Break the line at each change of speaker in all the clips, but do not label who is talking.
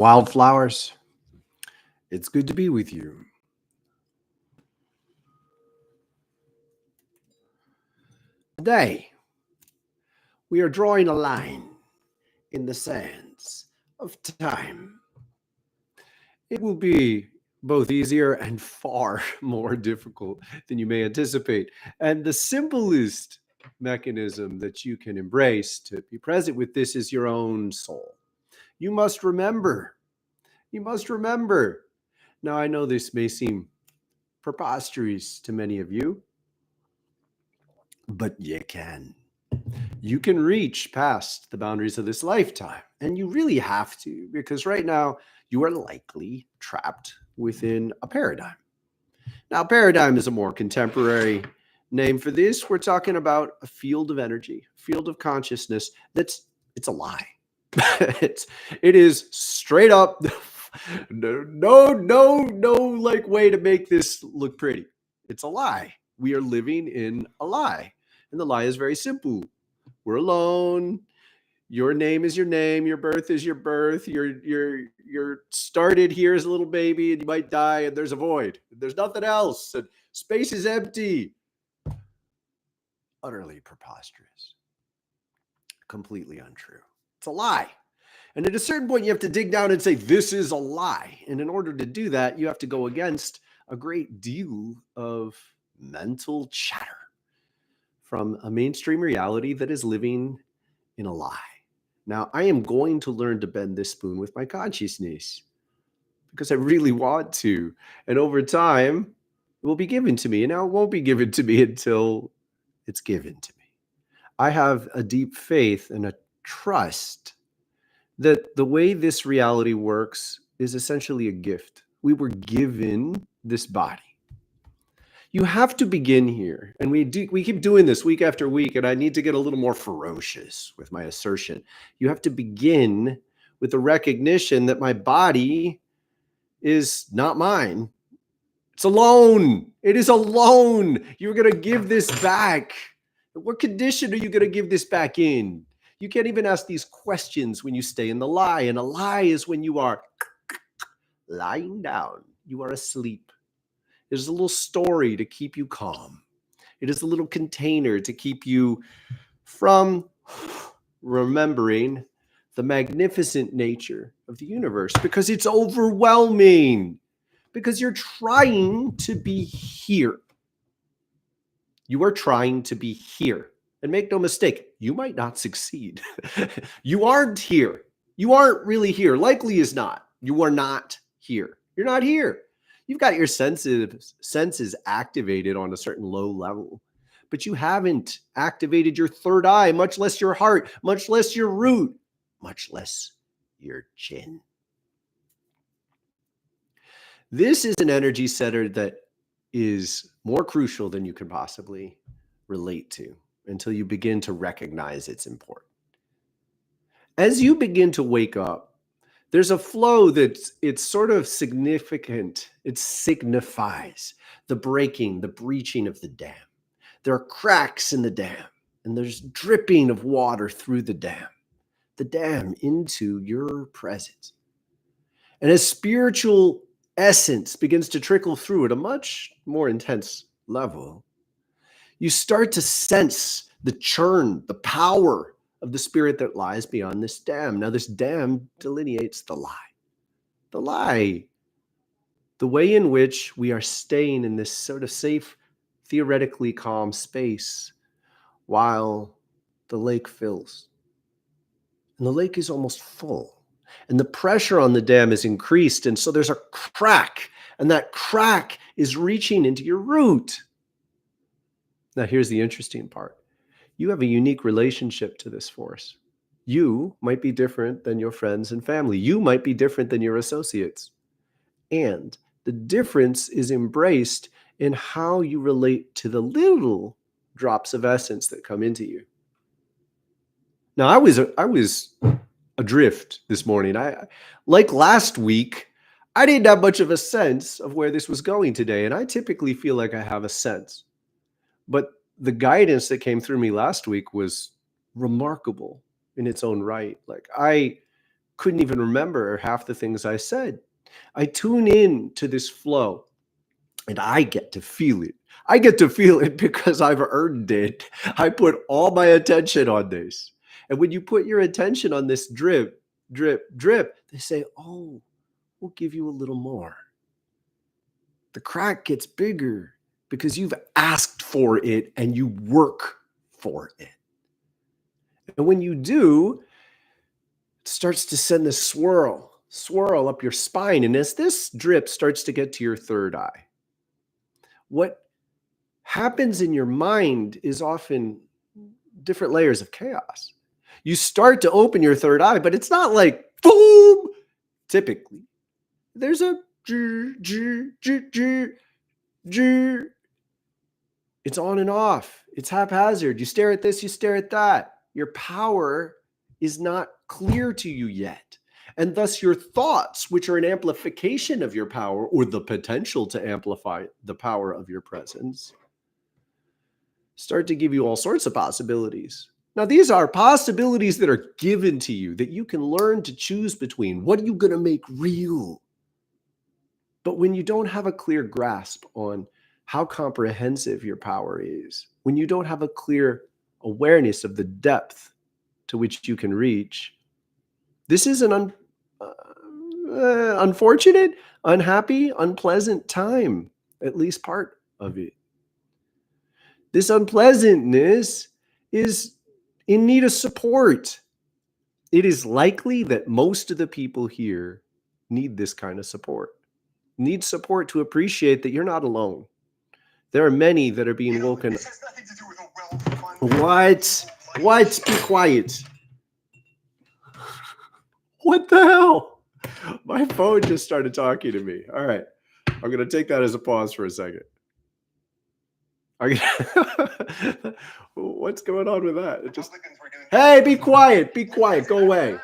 Wildflowers, it's good to be with you. Today, we are drawing a line in the sands of time. It will be both easier and far more difficult than you may anticipate. And the simplest mechanism that you can embrace to be present with this is your own soul. You must remember. You must remember. Now, I know this may seem preposterous to many of you, but you can. You can reach past the boundaries of this lifetime, and you really have to, because right now you are likely trapped within a paradigm. Now, paradigm is a more contemporary name for this. We're talking about a field of energy, field of consciousness it's a lie. It is straight up no like way to make this look pretty. It's a lie. We are living in a lie. And the lie is very simple. We're alone. Your name is your name. Your birth is your birth. You're started here as a little baby, and you might die, and there's a void. There's nothing else. And space is empty. Utterly preposterous. Completely untrue. It's a lie. And at a certain point, you have to dig down and say, this is a lie. And in order to do that, you have to go against a great deal of mental chatter from a mainstream reality that is living in a lie. Now, I am going to learn to bend this spoon with my consciousness because I really want to. And over time, it will be given to me. And now it won't be given to me until it's given to me. I have a deep faith and a trust that the way this reality works is essentially a gift. We were given this body. You have to begin here. And we keep doing this week after week, and I need to get a little more ferocious with my assertion. You have to begin with the recognition that my body is not mine. It's alone. It is alone. You're going to give this back. What condition are you going to give this back in? You can't even ask these questions when you stay in the lie. And a lie is when you are lying down. You are asleep. It is a little story to keep you calm. It is a little container to keep you from remembering the magnificent nature of the universe, because it's overwhelming, because you're trying to be here. You are trying to be here. And make no mistake, you might not succeed. You aren't here. You aren't really here. Likely is not. You are not here. You're not here. You've got your senses activated on a certain low level, but you haven't activated your third eye, much less your heart, much less your root, much less your chin. This is an energy center that is more crucial than you can possibly relate to until you begin to recognize its importance. As you begin to wake up, there's a flow it's sort of significant. It signifies the breaking, the breaching of the dam. There are cracks in the dam, and there's dripping of water through the dam into your presence. And as spiritual essence begins to trickle through at a much more intense level, you start to sense the churn, the power of the spirit that lies beyond this dam. Now, this dam delineates the lie. The lie, the way in which we are staying in this sort of safe, theoretically calm space while the lake fills. And the lake is almost full. And the pressure on the dam is increased. And so there's a crack. And that crack is reaching into your root. Now, here's the interesting part. You have a unique relationship to this force. You might be different than your friends and family. You might be different than your associates. And the difference is embraced in how you relate to the little drops of essence that come into you. Now, I was adrift this morning. Like last week, I didn't have much of a sense of where this was going today. And I typically feel like I have a sense. But the guidance that came through me last week was remarkable in its own right. Like, I couldn't even remember half the things I said. I tune in to this flow and I get to feel it. I get to feel it because I've earned it. I put all my attention on this. And when you put your attention on this drip, drip, drip, they say, oh, we'll give you a little more. The crack gets bigger because you've asked for it and you work for it. And when you do, it starts to send this swirl up your spine. And as this drip starts to get to your third eye, what happens in your mind is often different layers of chaos. You start to open your third eye, but it's not like boom. Typically, there's a it's on and off. It's haphazard. You stare at this, you stare at that. Your power is not clear to you yet. And thus your thoughts, which are an amplification of your power or the potential to amplify the power of your presence, start to give you all sorts of possibilities. Now, these are possibilities that are given to you that you can learn to choose between. What are you going to make real? But when you don't have a clear grasp on how comprehensive your power is, when you don't have a clear awareness of the depth to which you can reach, this is an unfortunate, unhappy, unpleasant time, at least part of it. This unpleasantness is in need of support. It is likely that most of the people here need this kind of support. Need support to appreciate that you're not alone. There are many that are being woken.
This has nothing to do with a well-defined.
What? Be quiet. What the hell? My phone just started talking to me. All right. I'm going to take that as a pause for a second. What's going on with that? It just, hey, be quiet. Be quiet. Go away.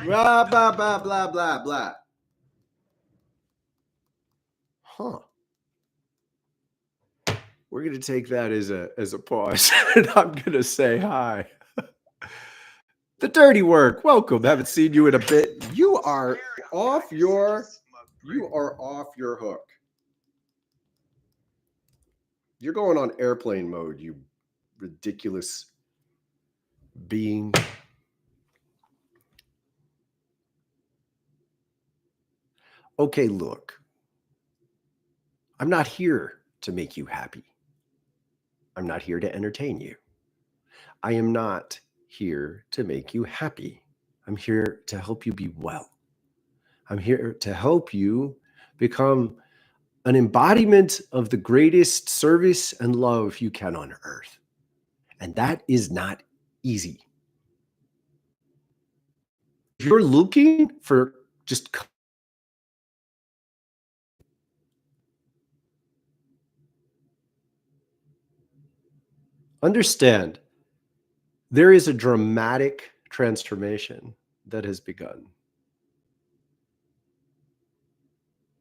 Blah, blah, blah, blah, blah, blah. Huh. We're going to take that as a pause. And I'm going to say hi. The dirty work. Welcome. Haven't seen you in a bit. You are off your hook. You're going on airplane mode, you ridiculous being. Okay, look. I'm not here to make you happy. I'm not here to entertain you. I am not here to make you happy. I'm here to help you be well. I'm here to help you become an embodiment of the greatest service and love you can on earth. And that is not easy. If you're looking for just understand, there is a dramatic transformation that has begun.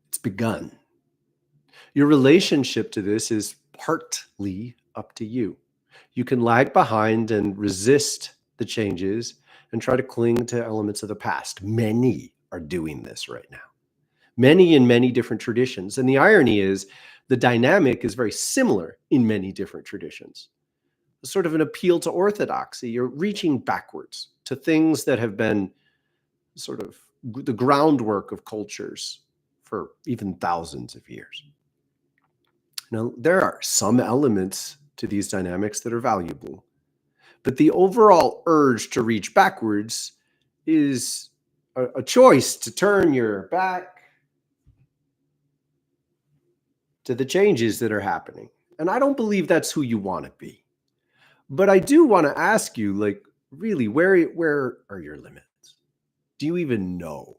It's begun. Your relationship to this is partly up to you. You can lag behind and resist the changes and try to cling to elements of the past. Many are doing this right now. Many in many different traditions. And the irony is the dynamic is very similar in many different traditions. Sort of an appeal to orthodoxy. You're reaching backwards to things that have been sort of the groundwork of cultures for even thousands of years. Now, there are some elements to these dynamics that are valuable, but the overall urge to reach backwards is a choice to turn your back to the changes that are happening. And I don't believe that's who you want to be. But I do want to ask you, like, really, where are your limits? Do you even know?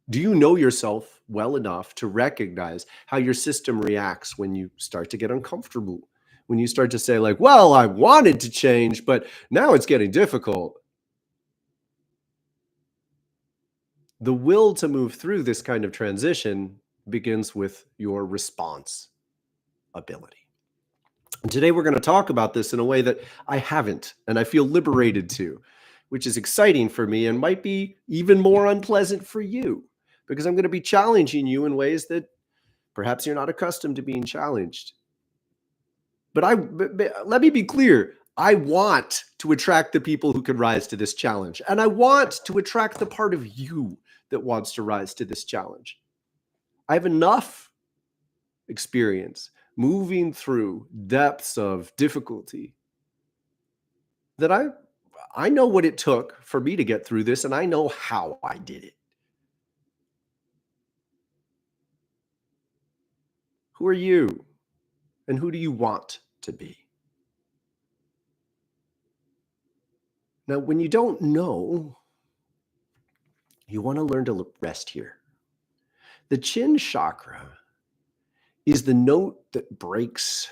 Do you know yourself well enough to recognize how your system reacts when you start to get uncomfortable? When you start to say, like, well, I wanted to change, but now it's getting difficult. The will to move through this kind of transition begins with your response ability. And today we're going to talk about this in a way that I haven't, and I feel liberated to, which is exciting for me and might be even more unpleasant for you, because I'm going to be challenging you in ways that perhaps you're not accustomed to being challenged. But let me be clear. I want to attract the people who can rise to this challenge. And I want to attract the part of you that wants to rise to this challenge. I have enough experience moving through depths of difficulty that I know what it took for me to get through this, and I know how I did it. Who are you? And who do you want to be? Now, when you don't know, you want to learn to rest here. The chin chakra is the note that breaks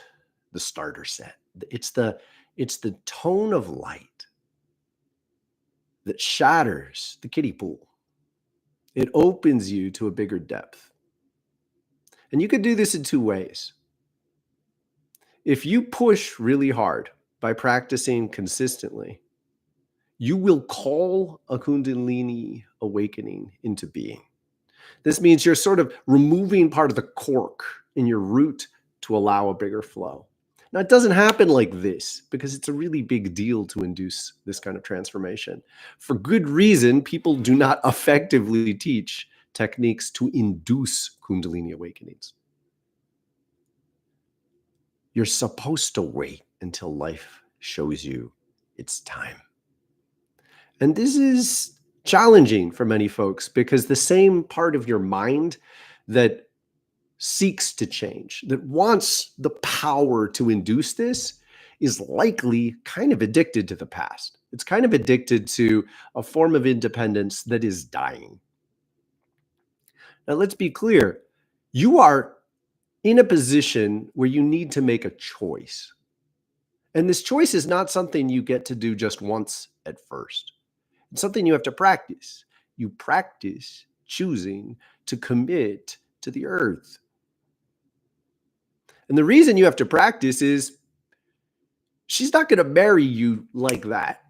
the starter set. It's the tone of light that shatters the kiddie pool. It opens you to a bigger depth. And you could do this in two ways. If you push really hard by practicing consistently, you will call a Kundalini awakening into being. This means you're sort of removing part of the cork in your root to allow a bigger flow. Now, it doesn't happen like this because it's a really big deal to induce this kind of transformation. For good reason, people do not effectively teach techniques to induce Kundalini awakenings. You're supposed to wait until life shows you it's time. And this is challenging for many folks because the same part of your mind that seeks to change, that wants the power to induce this, is likely kind of addicted to the past. It's kind of addicted to a form of independence that is dying. Now, let's be clear. You are in a position where you need to make a choice. And this choice is not something you get to do just once at first. It's something you have to practice. You practice choosing to commit to the earth. And the reason you have to practice is she's not going to marry you like that.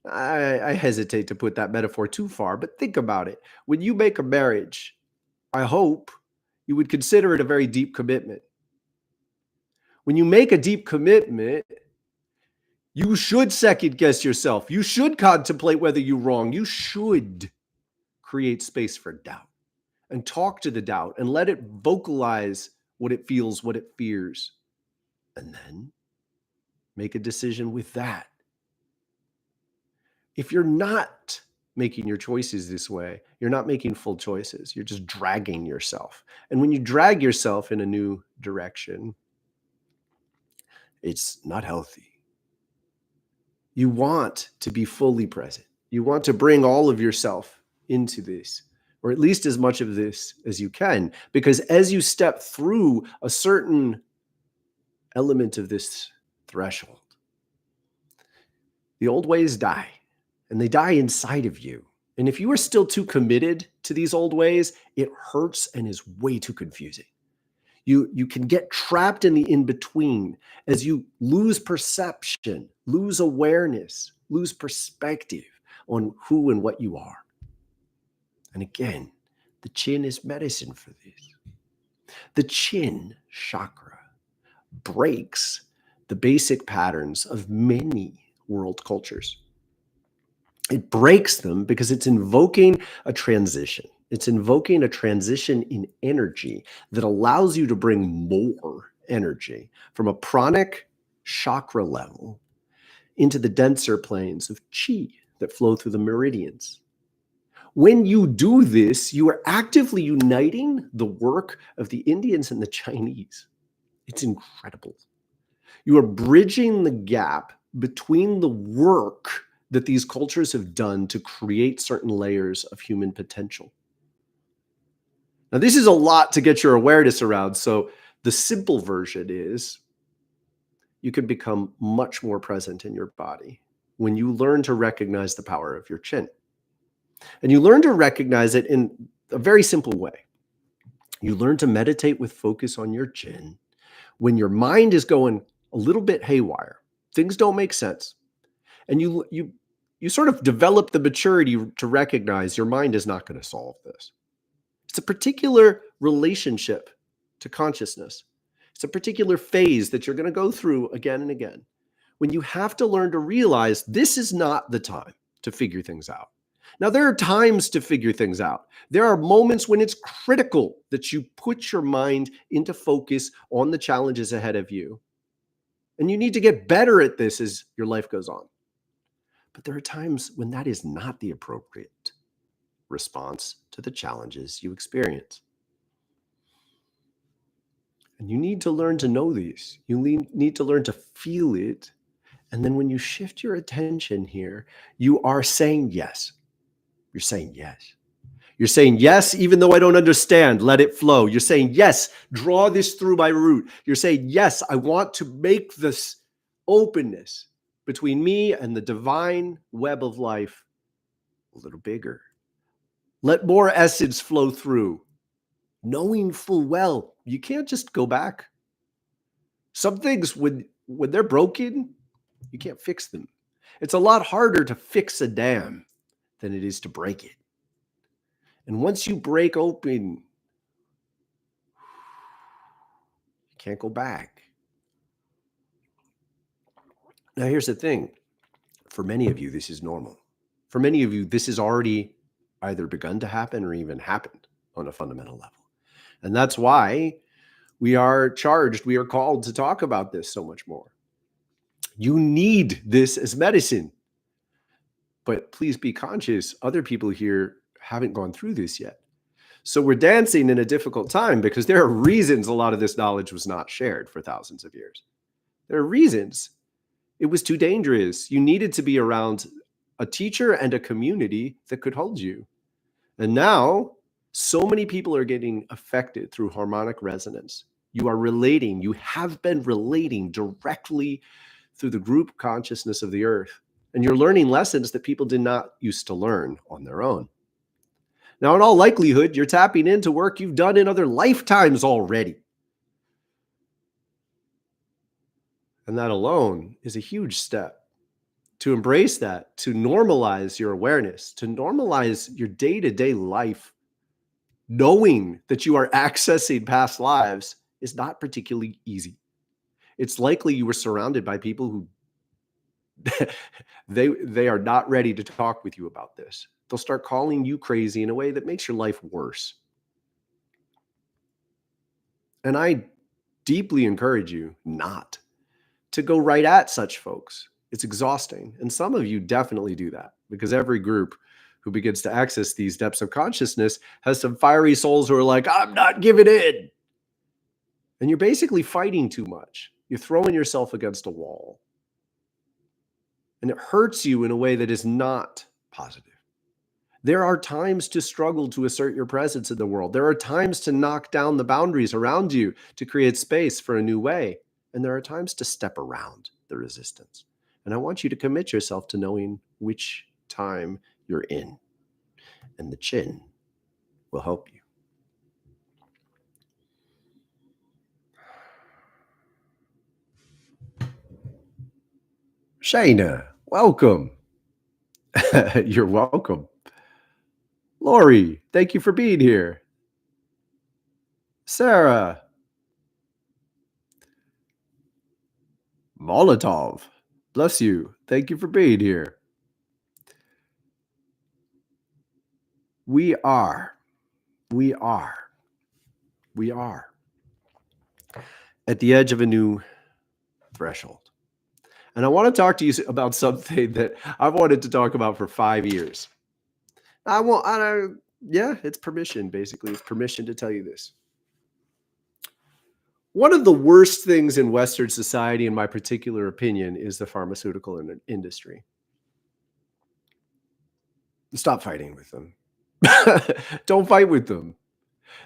I hesitate to put that metaphor too far, but think about it. When you make a marriage, I hope you would consider it a very deep commitment. When you make a deep commitment, you should second guess yourself. You should contemplate whether you're wrong. You should create space for doubt and talk to the doubt and let it vocalize what it feels, what it fears, and then make a decision with that. If you're not making your choices this way, you're not making full choices. You're just dragging yourself. And when you drag yourself in a new direction, it's not healthy. You want to be fully present. You want to bring all of yourself into this, or at least as much of this as you can, because as you step through a certain element of this threshold, the old ways die, and they die inside of you. And if you are still too committed to these old ways, it hurts and is way too confusing. You can get trapped in the in-between as you lose perception, lose awareness, lose perspective on who and what you are. And again, the chin is medicine for this. The chin chakra breaks the basic patterns of many world cultures. It breaks them because it's invoking a transition. It's invoking a transition in energy that allows you to bring more energy from a pranic chakra level into the denser planes of chi that flow through the meridians. When you do this, you are actively uniting the work of the Indians and the Chinese. It's incredible. You are bridging the gap between the work that these cultures have done to create certain layers of human potential. Now, this is a lot to get your awareness around. So the simple version is you can become much more present in your body when you learn to recognize the power of your chin. And you learn to recognize it in a very simple way. You learn to meditate with focus on your chin when your mind is going a little bit haywire. Things don't make sense. And you you sort of develop the maturity to recognize your mind is not going to solve this. It's a particular relationship to consciousness. It's a particular phase that you're going to go through again and again, when you have to learn to realize this is not the time to figure things out. Now, there are times to figure things out. There are moments when it's critical that you put your mind into focus on the challenges ahead of you. And you need to get better at this as your life goes on. But there are times when that is not the appropriate response to the challenges you experience. And you need to learn to know these. You need to learn to feel it. And then when you shift your attention here, you are saying yes. You're saying yes. You're saying yes, even though I don't understand, let it flow. You're saying yes, draw this through my root. You're saying yes, I want to make this openness between me and the divine web of life a little bigger. Let more essence flow through, knowing full well you can't just go back. Some things, when they're broken, you can't fix them. It's a lot harder to fix a dam than it is to break it. And once you break open, you can't go back. Now, here's the thing. For many of you, this is normal. For many of you, this has already either begun to happen or even happened on a fundamental level. And that's why we are charged, we are called to talk about this so much more. You need this as medicine. But please be conscious, other people here haven't gone through this yet. So we're dancing in a difficult time because there are reasons a lot of this knowledge was not shared for thousands of years. There are reasons. It was too dangerous. You needed to be around a teacher and a community that could hold you. And now, so many people are getting affected through harmonic resonance. You are relating, you have been relating directly through the group consciousness of the earth. And you're learning lessons that people did not used to learn on their own. Now, in all likelihood, you're tapping into work you've done in other lifetimes already. And that alone is a huge step. To embrace that, to normalize your awareness, to normalize your day-to-day life, knowing that you are accessing past lives is not particularly easy. It's likely you were surrounded by people who they are not ready to talk with you about this. They'll start calling you crazy in a way that makes your life worse. And I deeply encourage you not to go right at such folks. It's exhausting. And some of you definitely do that because every group who begins to access these depths of consciousness has some fiery souls who are like, I'm not giving in. And you're basically fighting too much. You're throwing yourself against a wall. And it hurts you in a way that is not positive. There are times to struggle to assert your presence in the world. There are times to knock down the boundaries around you to create space for a new way. And there are times to step around the resistance. And I want you to commit yourself to knowing which time you're in. And the chin will help you. Shayna, welcome. You're welcome. Lori, thank you for being here. Sarah. Molotov, bless you. Thank you for being here. We are at the edge of a new threshold. And I want to talk to you about something that I've wanted to talk about for 5 years. It's permission, basically. It's permission to tell you this. One of the worst things in Western society, in my particular opinion, is the pharmaceutical industry. Stop fighting with them. Don't fight with them.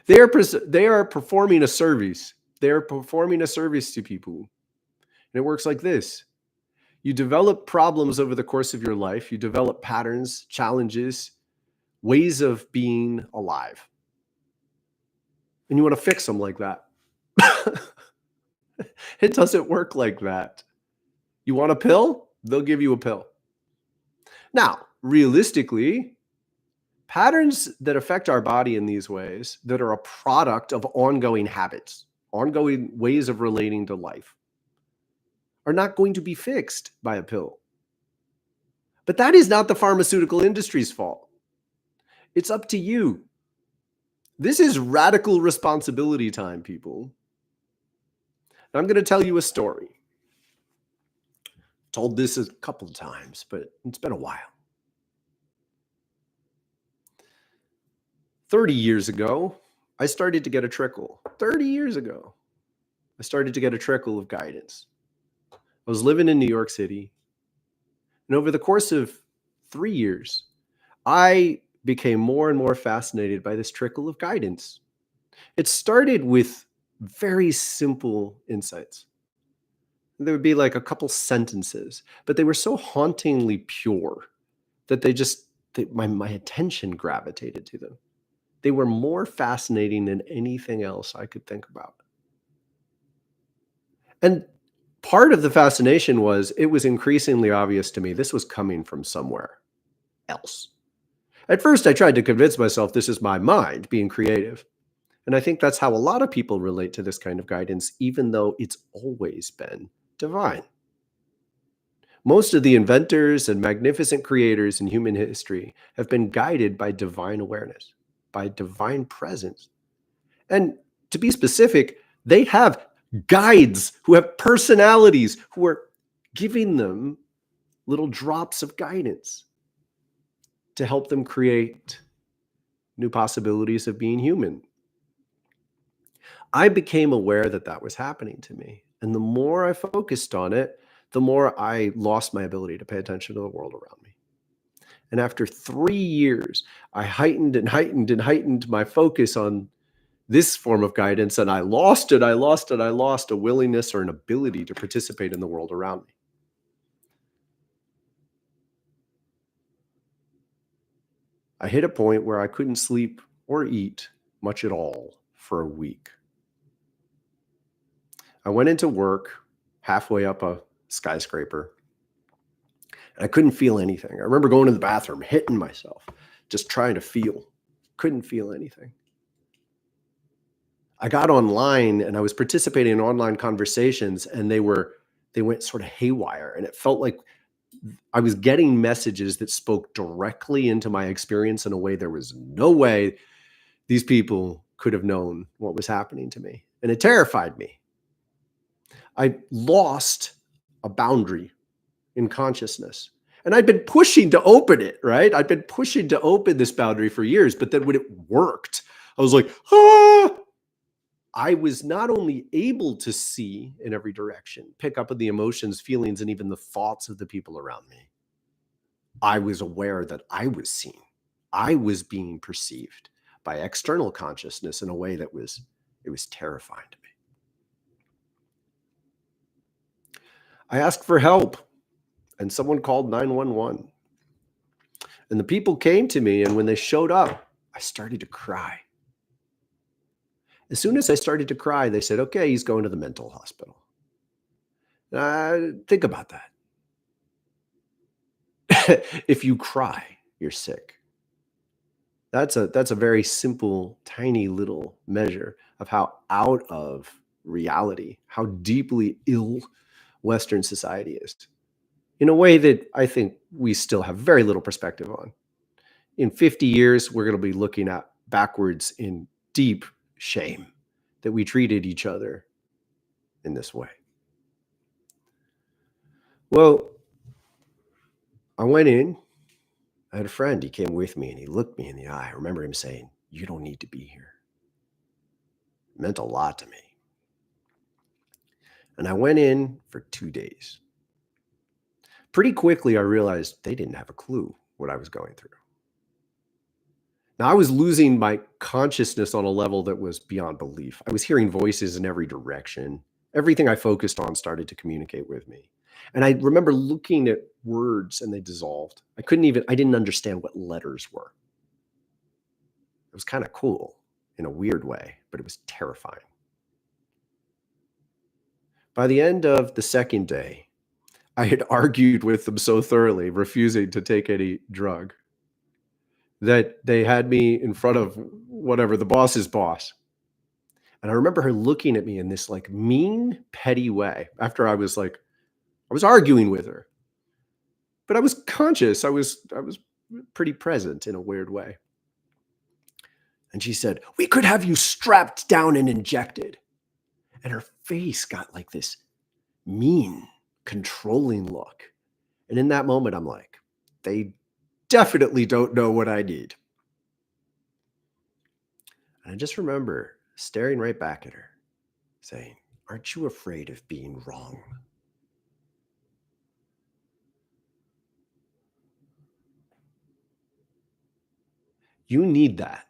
They are performing a service. They are performing a service to people. And it works like this. You develop problems over the course of your life. You develop patterns, challenges, ways of being alive. And you want to fix them like that. It doesn't work like that. You want a pill? They'll give you a pill. Now, realistically, patterns that affect our body in these ways that are a product of ongoing habits, ongoing ways of relating to life, are not going to be fixed by a pill. But that is not the pharmaceutical industry's fault. It's up to you. This is radical responsibility time, people. And I'm going to tell you a story. Told this a couple of times, but it's been a while. 30 years ago, I started to get a trickle. 30 years ago, I started to get a trickle of guidance. I was living in New York City. And over the course of 3 years, I became more and more fascinated by this trickle of guidance. It started with very simple insights. There would be like a couple sentences, but they were so hauntingly pure that my attention gravitated to them. They were more fascinating than anything else I could think about. And part of the fascination was it was increasingly obvious to me this was coming from somewhere else. At first, I tried to convince myself this is my mind being creative. And I think that's how a lot of people relate to this kind of guidance, even though it's always been divine. Most of the inventors and magnificent creators in human history have been guided by divine awareness, by divine presence. And to be specific, they have guides who have personalities who are giving them little drops of guidance to help them create new possibilities of being human. I became aware that that was happening to me. And the more I focused on it, the more I lost my ability to pay attention to the world around me. And after 3 years, I heightened and heightened and heightened my focus on this form of guidance, and I lost it. I lost a willingness or an ability to participate in the world around me. I hit a point where I couldn't sleep or eat much at all for a week. I went into work halfway up a skyscraper, and I couldn't feel anything. I remember going to the bathroom, hitting myself, just trying to feel. Couldn't feel anything. I got online and I was participating in online conversations, and they went sort of haywire, and it felt like I was getting messages that spoke directly into my experience in a way there was no way these people could have known what was happening to me. And it terrified me. I lost a boundary in consciousness. And I'd been pushing to open it, right? I'd been pushing to open this boundary for years, but then when it worked, I was like, ah! I was not only able to see in every direction, pick up on the emotions, feelings, and even the thoughts of the people around me. I was aware that I was seen. I was being perceived by external consciousness in a way that was terrifying to me. I asked for help, and someone called 911. And the people came to me, and when they showed up, I started to cry. As soon as I started to cry, they said, okay, he's going to the mental hospital. Think about that. If you cry, you're sick. That's a very simple, tiny little measure of how out of reality, how deeply ill Western society is, in a way that I think we still have very little perspective on. In 50 years, we're going to be looking at backwards in deep shame that we treated each other in this way. Well, I went in. I had a friend. He came with me and he looked me in the eye. I remember him saying, "You don't need to be here." It meant a lot to me. And I went in for 2 days. Pretty quickly, I realized they didn't have a clue what I was going through. Now, I was losing my consciousness on a level that was beyond belief. I was hearing voices in every direction. Everything I focused on started to communicate with me. And I remember looking at words and they dissolved. I didn't understand what letters were. It was kind of cool in a weird way, but it was terrifying. By the end of the second day, I had argued with them so thoroughly, refusing to take any drug, that they had me in front of whatever, the boss's boss. And I remember her looking at me in this like mean, petty way after I was arguing with her. But I was conscious. I was pretty present in a weird way. And she said, "We could have you strapped down and injected." And her face got like this mean, controlling look. And in that moment, I'm like, they definitely don't know what I need. And I just remember staring right back at her, saying, "Aren't you afraid of being wrong?" You need that.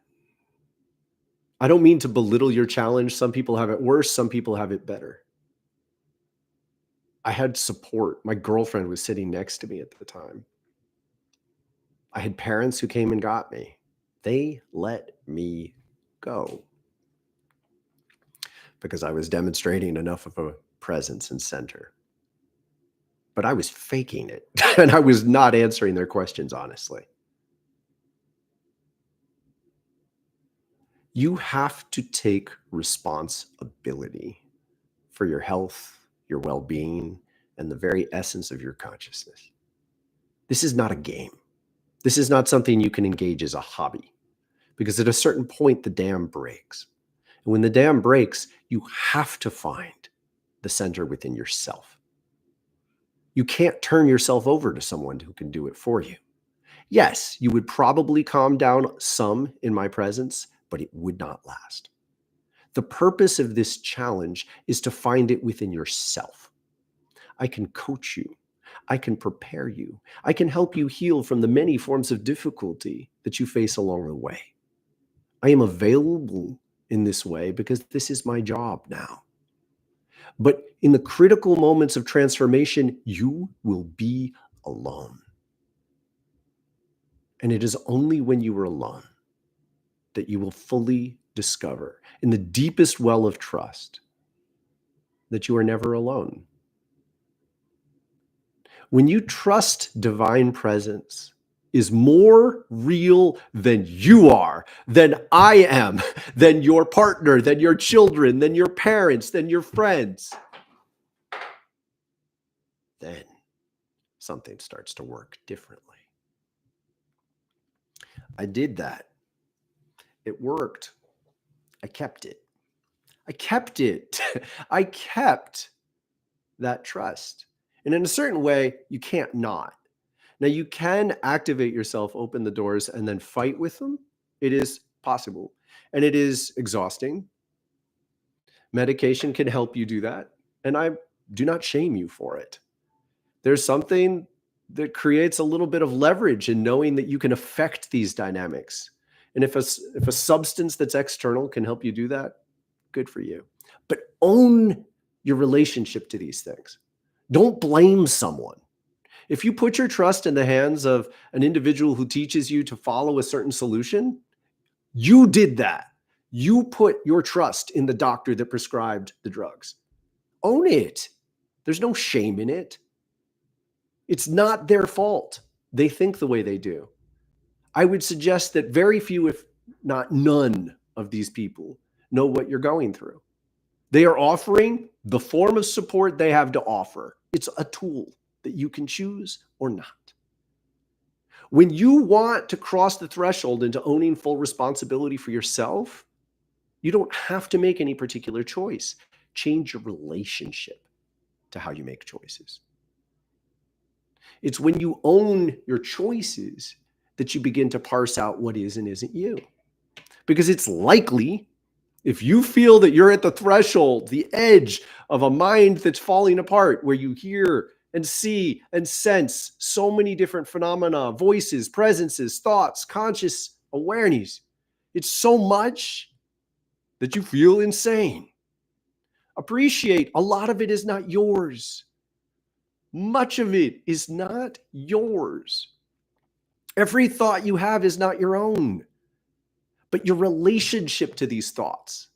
I don't mean to belittle your challenge. Some people have it worse. Some people have it better. I had support. My girlfriend was sitting next to me at the time. I had parents who came and got me. They let me go because I was demonstrating enough of a presence and center. But I was faking it, and I was not answering their questions honestly. You have to take responsibility for your health, your well-being, and the very essence of your consciousness. This is not a game. This is not something you can engage as a hobby, because at a certain point, the dam breaks. And when the dam breaks, you have to find the center within yourself. You can't turn yourself over to someone who can do it for you. Yes, you would probably calm down some in my presence, but it would not last. The purpose of this challenge is to find it within yourself. I can coach you. I can prepare you. I can help you heal from the many forms of difficulty that you face along the way. I am available in this way because this is my job now. But in the critical moments of transformation, you will be alone. And it is only when you are alone that you will fully discover in the deepest well of trust that you are never alone. When you trust divine presence is more real than you are, than I am, than your partner, than your children, than your parents, than your friends, then something starts to work differently. I did that. It worked. I kept it. I kept it. I kept that trust. And in a certain way, you can't not. Now, you can activate yourself, open the doors, and then fight with them. It is possible. And it is exhausting. Medication can help you do that. And I do not shame you for it. There's something that creates a little bit of leverage in knowing that you can affect these dynamics. And if a substance that's external can help you do that, good for you. But own your relationship to these things. Don't blame someone. If you put your trust in the hands of an individual who teaches you to follow a certain solution, you did that. You put your trust in the doctor that prescribed the drugs. Own it. There's no shame in it. It's not their fault. They think the way they do. I would suggest that very few, if not none, of these people know what you're going through. They are offering the form of support they have to offer. It's a tool that you can choose or not. When you want to cross the threshold into owning full responsibility for yourself, you don't have to make any particular choice. Change your relationship to how you make choices. It's when you own your choices that you begin to parse out what is and isn't you. Because it's likely, if you feel that you're at the threshold, the edge of a mind that's falling apart, where you hear and see and sense so many different phenomena, voices, presences, thoughts, conscious awareness, it's so much that you feel insane. Appreciate a lot of it is not yours. Much of it is not yours. Every thought you have is not your own, but your relationship to these thoughts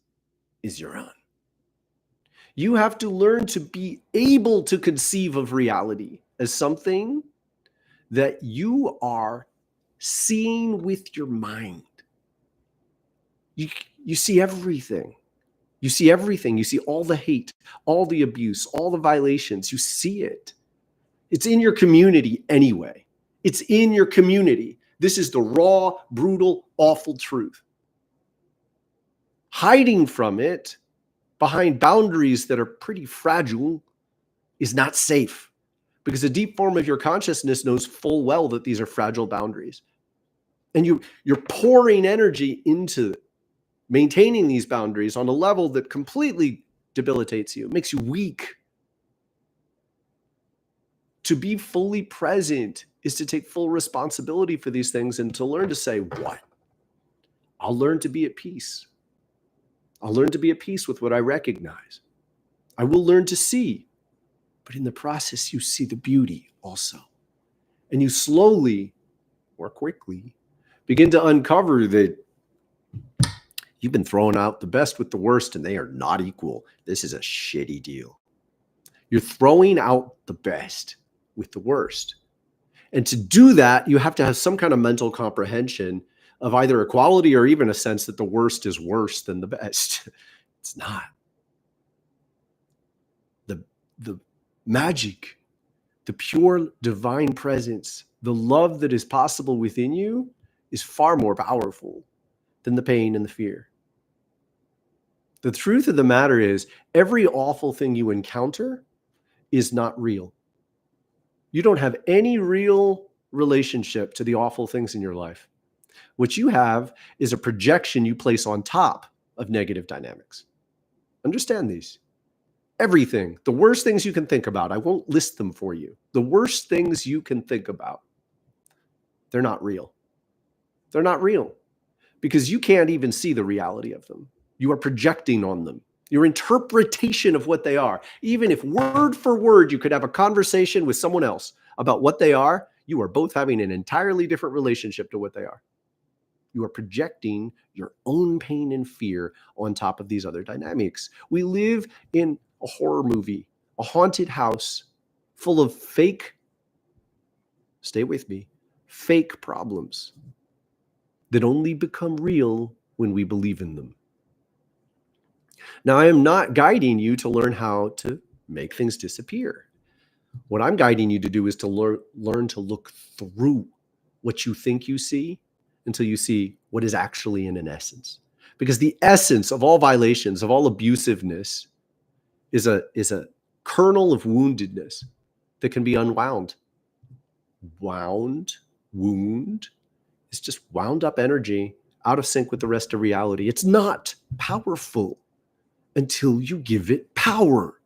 is your own. You have to learn to be able to conceive of reality as something that you are seeing with your mind. You see everything. You see everything. You see all the hate, all the abuse, all the violations. You see it. It's in your community anyway. It's in your community. This is the raw, brutal, awful truth. Hiding from it behind boundaries that are pretty fragile is not safe, because a deep form of your consciousness knows full well that these are fragile boundaries. And you're pouring energy into maintaining these boundaries on a level that completely debilitates you, makes you weak. To be fully present is to take full responsibility for these things and to learn to say, what? I'll learn to be at peace. I'll learn to be at peace with what I recognize. I will learn to see. But in the process, you see the beauty also. And you slowly or quickly begin to uncover that you've been throwing out the best with the worst and they are not equal. This is a shitty deal. You're throwing out the best with the worst. And to do that, you have to have some kind of mental comprehension of either equality or even a sense that the worst is worse than the best. It's not. The magic, the pure divine presence, the love that is possible within you is far more powerful than the pain and the fear. The truth of the matter is, every awful thing you encounter is not real. You don't have any real relationship to the awful things in your life. What you have is a projection you place on top of negative dynamics. Understand these. Everything, the worst things you can think about, I won't list them for you. The worst things you can think about, they're not real. They're not real because you can't even see the reality of them. You are projecting on them. Your interpretation of what they are, even if word for word you could have a conversation with someone else about what they are, you are both having an entirely different relationship to what they are. You are projecting your own pain and fear on top of these other dynamics. We live in a horror movie, a haunted house full of fake, stay with me, fake problems that only become real when we believe in them. Now, I am not guiding you to learn how to make things disappear. What I'm guiding you to do is to learn to look through what you think you see until you see what is actually in an essence. Because the essence of all violations, of all abusiveness, is a kernel of woundedness that can be unwound. Wound is just wound up energy out of sync with the rest of reality. It's not powerful until you give it power.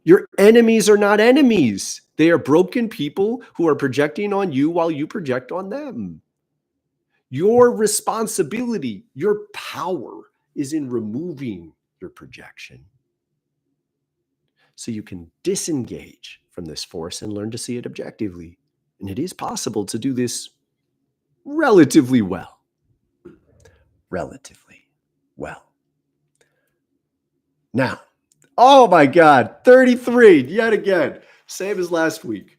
Your enemies are not enemies. They are broken people who are projecting on you while you project on them. Your responsibility, your power is in removing your projection, so you can disengage from this force and learn to see it objectively. And it is possible to do this relatively well. Relatively well. Now, oh my God, 33, yet again, same as last week.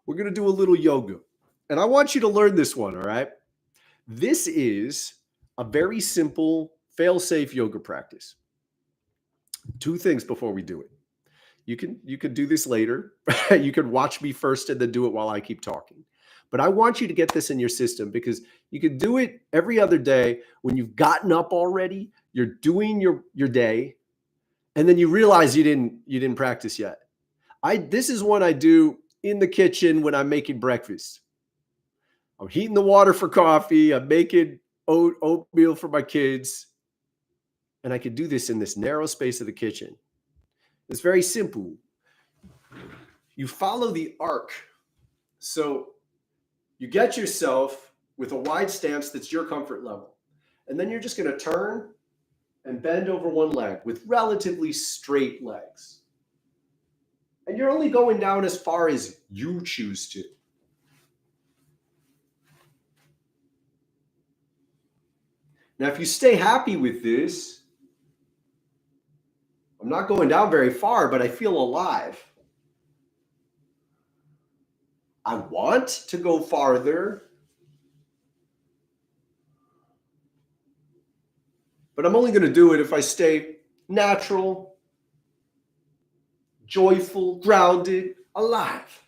We're going to do a little yoga. And I want you to learn this one, all right? This is a very simple, fail-safe yoga practice. Two things before we do it. You can do this later. You can watch me first and then do it while I keep talking. But I want you to get this in your system, because you can do it every other day when you've gotten up already, you're doing your day, and then you realize you didn't practice yet. This is one I do in the kitchen when I'm making breakfast. I'm heating the water for coffee. I'm making oatmeal for my kids. And I can do this in this narrow space of the kitchen. It's very simple. You follow the arc. So you get yourself with a wide stance that's your comfort level. And then you're just going to turn and bend over one leg with relatively straight legs. And you're only going down as far as you choose to. Now, if you stay happy with this, I'm not going down very far, but I feel alive. I want to go farther, but I'm only going to do it if I stay natural, joyful, grounded, alive.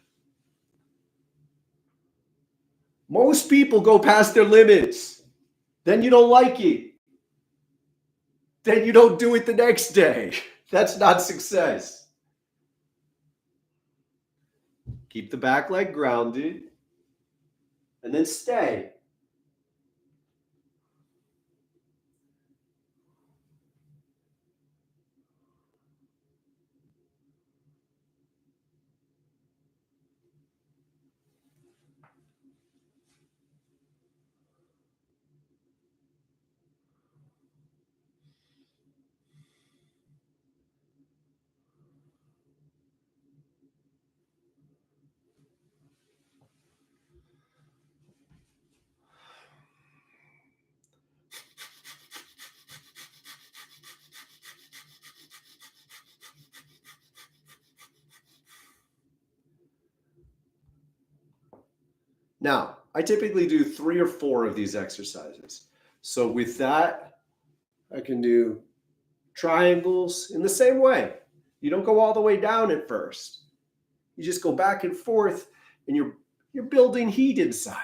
Most people go past their limits. Then you don't like it. Then you don't do it the next day. That's not success. Keep the back leg grounded and then stay. Now, I typically do 3 or 4 of these exercises. So with that, I can do triangles in the same way. You don't go all the way down at first. You just go back and forth, and you're building heat inside.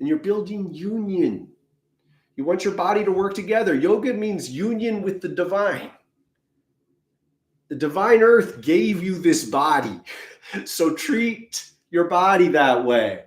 And you're building union. You want your body to work together. Yoga means union with the divine. The divine earth gave you this body. So treat your body that way.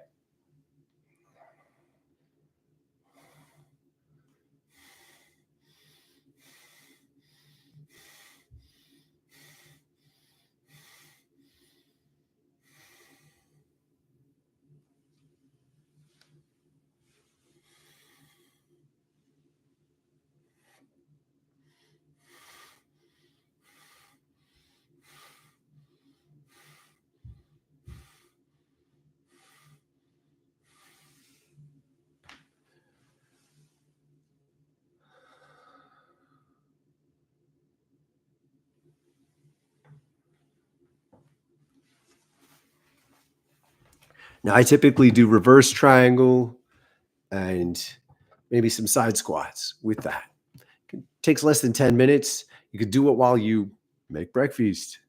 Now, I typically do reverse triangle and maybe some side squats with that. It takes less than 10 minutes. You could do it while you make breakfast.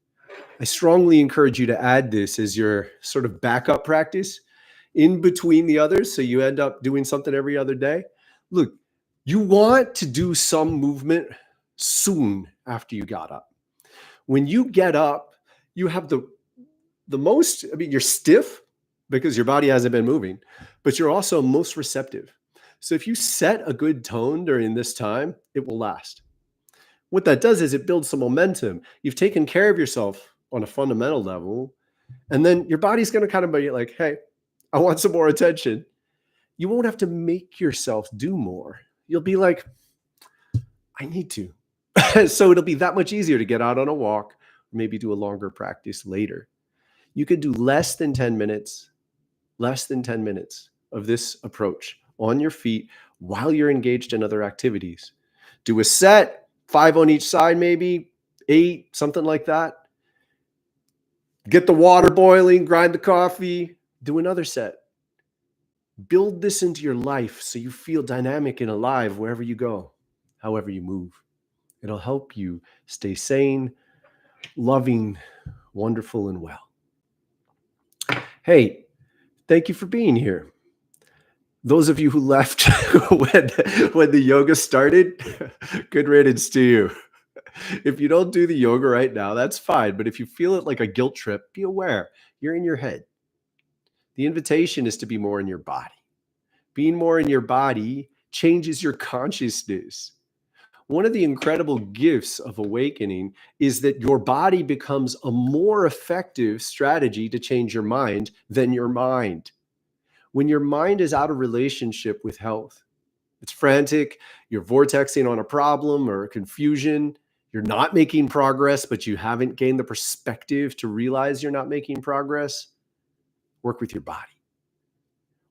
I strongly encourage you to add this as your sort of backup practice in between the others, so you end up doing something every other day. Look, you want to do some movement soon after you got up. When you get up, you have the most, you're stiff because your body hasn't been moving, but you're also most receptive. So if you set a good tone during this time, it will last. What that does is it builds some momentum. You've taken care of yourself on a fundamental level, and then your body's going to kind of be like, hey, I want some more attention. You won't have to make yourself do more. You'll be like, I need to. So it'll be that much easier to get out on a walk, maybe do a longer practice later. You could do less than 10 minutes of this approach on your feet while you're engaged in other activities. Do a set, 5 on each side, maybe 8, something like that. Get the water boiling, grind the coffee, do another set. Build this into your life so you feel dynamic and alive wherever you go, however you move. It'll help you stay sane, loving, wonderful, and well. Hey, thank you for being here. Those of you who left when the yoga started, good riddance to you. If you don't do the yoga right now, that's fine. But if you feel it like a guilt trip, be aware you're in your head. The invitation is to be more in your body. Being more in your body changes your consciousness. One of the incredible gifts of awakening is that your body becomes a more effective strategy to change your mind than your mind. When your mind is out of relationship with health, it's frantic, you're vortexing on a problem or a confusion, you're not making progress, but you haven't gained the perspective to realize you're not making progress, work with your body.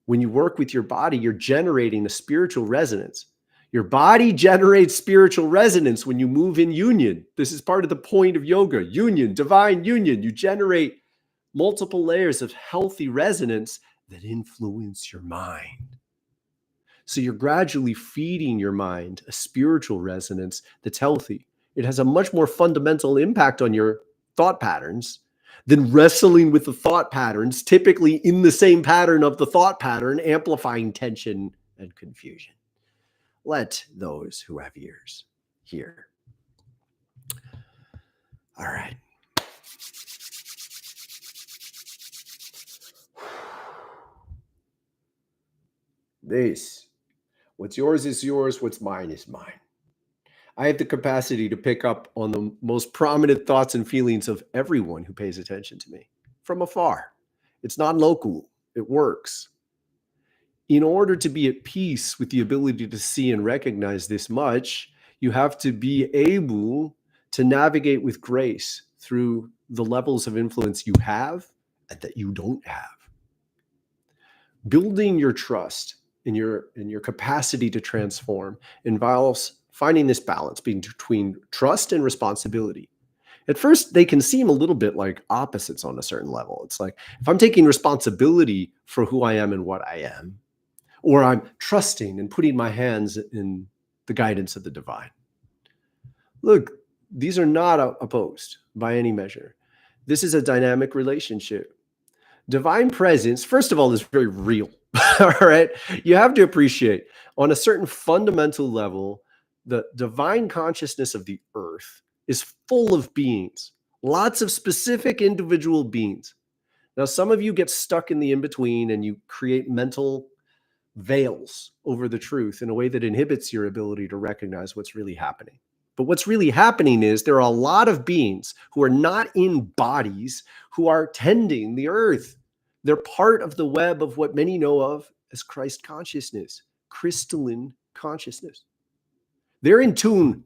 When you work with your body, you're generating a spiritual resonance. Your body generates spiritual resonance when you move in union. This is part of the point of yoga, union, divine union. You generate multiple layers of healthy resonance that influence your mind. So you're gradually feeding your mind a spiritual resonance that's healthy. It has a much more fundamental impact on your thought patterns than wrestling with the thought patterns, typically in the same pattern of the thought pattern, amplifying tension and confusion. Let those who have ears hear. All right. This, what's yours is yours, what's mine is mine. I have the capacity to pick up on the most prominent thoughts and feelings of everyone who pays attention to me from afar. It's non-local. It works. In order to be at peace with the ability to see and recognize this much, you have to be able to navigate with grace through the levels of influence you have and that you don't have. Building your trust in your capacity to transform involves finding this balance between trust and responsibility. At first, they can seem a little bit like opposites on a certain level. It's like, if I'm taking responsibility for who I am and what I am, or I'm trusting and putting my hands in the guidance of the divine. Look, these are not opposed by any measure. This is a dynamic relationship. Divine presence, first of all, is very real. All right. You have to appreciate on a certain fundamental level, the divine consciousness of the earth is full of beings, lots of specific individual beings. Now, some of you get stuck in the in-between and you create mental veils over the truth in a way that inhibits your ability to recognize what's really happening. But what's really happening is there are a lot of beings who are not in bodies who are tending the earth. They're part of the web of what many know of as Christ consciousness, crystalline consciousness. They're in tune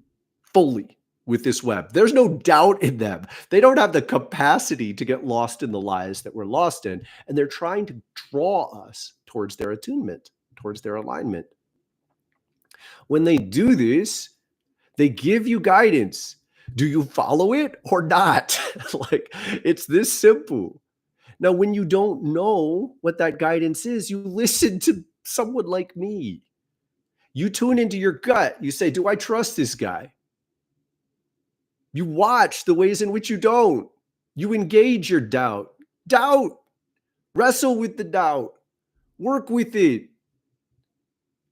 fully with this web. There's no doubt in them. They don't have the capacity to get lost in the lies that we're lost in. And they're trying to draw us towards their attunement, towards their alignment. When they do this, they give you guidance. Do you follow it or not? Like, it's this simple. Now, when you don't know what that guidance is, you listen to someone like me. You tune into your gut. You say, do I trust this guy? You watch the ways in which you don't. You engage your doubt. Doubt. Wrestle with the doubt. Work with it.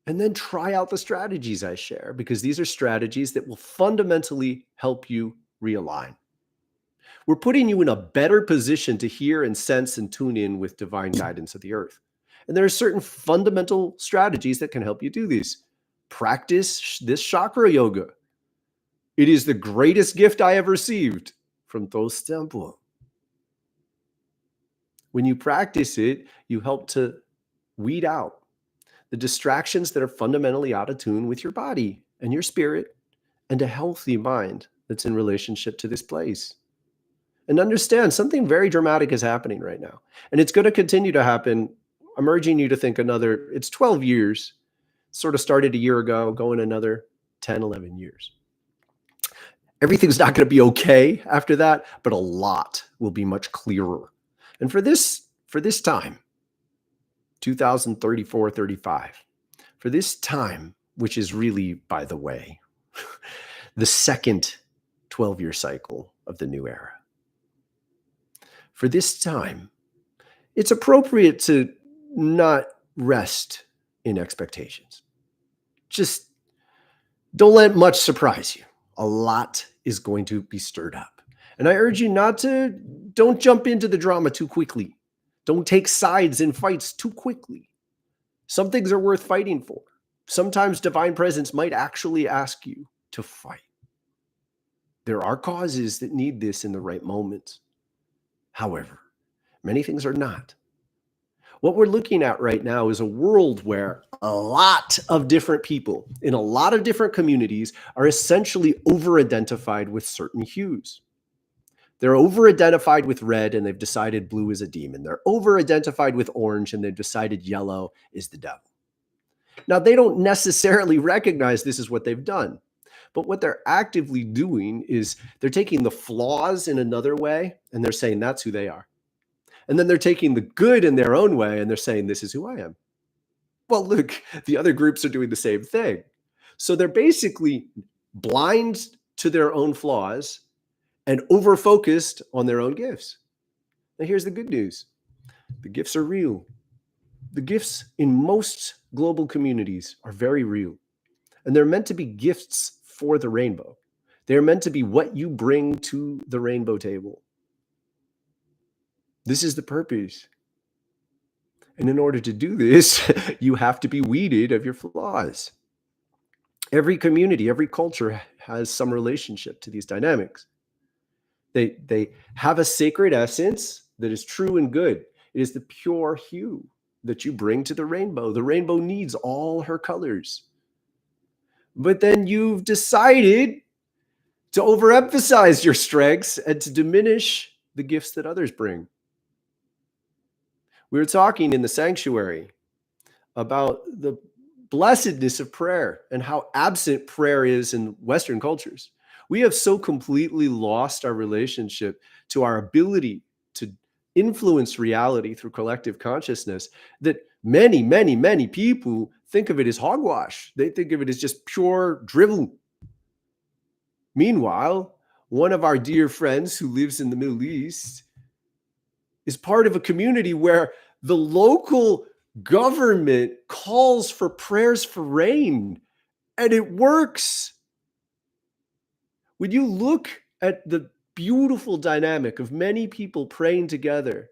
And then try out the strategies I share, because these are strategies that will fundamentally help you realign. We're putting you in a better position to hear and sense and tune in with divine guidance of the earth. And there are certain fundamental strategies that can help you do these. Practice this chakra yoga. It is the greatest gift I have received from Thoth's temple. When you practice it, you help to weed out the distractions that are fundamentally out of tune with your body and your spirit and a healthy mind that's in relationship to this place. And understand something very dramatic is happening right now. And it's going to continue to happen. I'm urging you to think it's 12 years, sort of started a year ago, going another 10, 11 years. Everything's not going to be okay after that, but a lot will be much clearer. And for this time, 2034, 35, for this time, which is really, by the way, the second 12-year cycle of the new era. For this time, it's appropriate to not rest in expectations. Just don't let much surprise you. A lot is going to be stirred up. And I urge you don't jump into the drama too quickly. Don't take sides in fights too quickly. Some things are worth fighting for. Sometimes divine presence might actually ask you to fight. There are causes that need this in the right moments. However, many things are not. What we're looking at right now is a world where a lot of different people in a lot of different communities are essentially over-identified with certain hues. They're over-identified with red and they've decided blue is a demon. They're over-identified with orange and they've decided yellow is the devil. Now, they don't necessarily recognize this is what they've done. But what they're actively doing is they're taking the flaws in another way and they're saying that's who they are. And then they're taking the good in their own way and they're saying, this is who I am. Well, look, the other groups are doing the same thing. So they're basically blind to their own flaws and over-focused on their own gifts. Now, here's the good news. The gifts are real. The gifts in most global communities are very real. And they're meant to be gifts for the rainbow. They're meant to be what you bring to the rainbow table. This is the purpose. And in order to do this, you have to be weeded of your flaws. Every community, every culture has some relationship to these dynamics. They have a sacred essence that is true and good. It is the pure hue that you bring to the rainbow. The rainbow needs all her colors. But then you've decided to overemphasize your strengths and to diminish the gifts that others bring. We were talking in the sanctuary about the blessedness of prayer and how absent prayer is in Western cultures. We have so completely lost our relationship to our ability to influence reality through collective consciousness that many, many, many people think of it as hogwash. They think of it as just pure drivel. Meanwhile, one of our dear friends who lives in the Middle East is part of a community where the local government calls for prayers for rain, and it works. When you look at the beautiful dynamic of many people praying together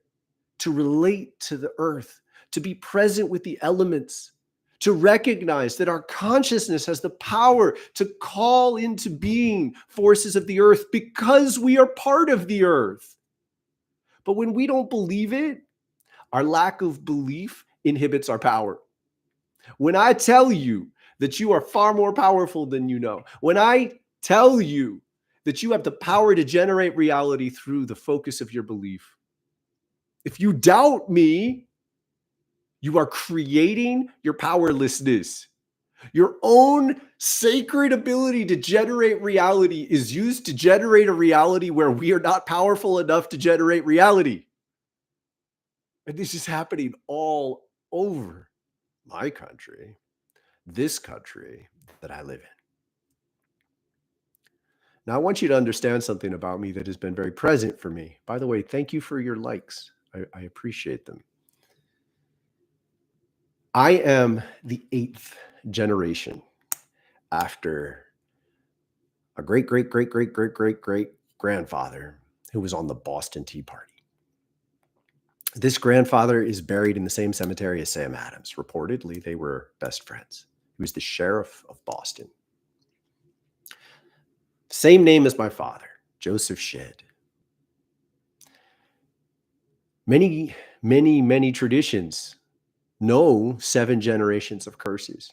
to relate to the earth, to be present with the elements, to recognize that our consciousness has the power to call into being forces of the earth because we are part of the earth. But when we don't believe it, our lack of belief inhibits our power. When I tell you that you are far more powerful than you know, when I tell you that you have the power to generate reality through the focus of your belief, if you doubt me, you are creating your powerlessness. Your own sacred ability to generate reality is used to generate a reality where we are not powerful enough to generate reality. And this is happening all over my country, this country that I live in. Now, I want you to understand something about me that has been very present for me. By the way, thank you for your likes. I appreciate them. I am the 8th generation after a great grandfather who was on the Boston Tea Party. This grandfather is buried in the same cemetery as Sam Adams. Reportedly, they were best friends. He was the sheriff of Boston. Same name as my father, Joseph Shedd. Many, many, many traditions know 7 generations of curses.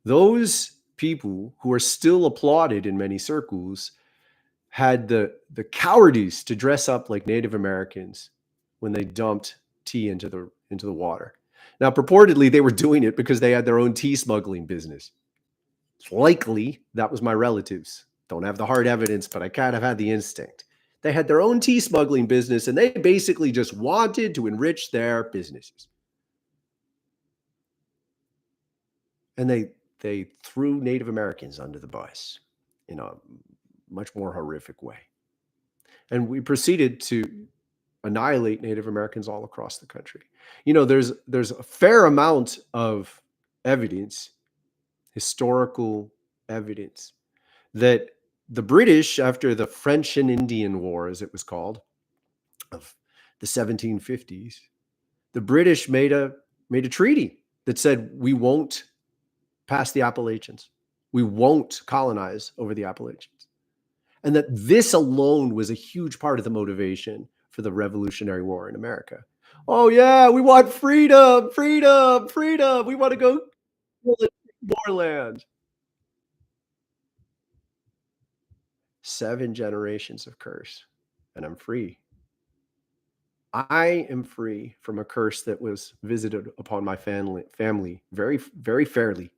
Those people who are still applauded in many circles had the cowardice to dress up like Native Americans when they dumped tea into the water. Now, purportedly, they were doing it because they had their own tea smuggling business. It's likely that was my relatives. Don't have the hard evidence, but I kind of had the instinct. They had their own tea smuggling business, and they basically just wanted to enrich their businesses. And they threw Native Americans under the bus in a much more horrific way. And we proceeded to annihilate Native Americans all across the country. You know, there's a fair amount of evidence, historical evidence, that the British, after the French and Indian War, as it was called, of the 1750s, the British made a treaty that said, we won't pass the Appalachians. We won't colonize over the Appalachians. And that this alone was a huge part of the motivation for the Revolutionary War in America. Oh yeah, we want freedom, freedom, freedom. We want to go more land. 7 generations of curse, and I'm free. I am free from a curse that was visited upon my family very, very fairly.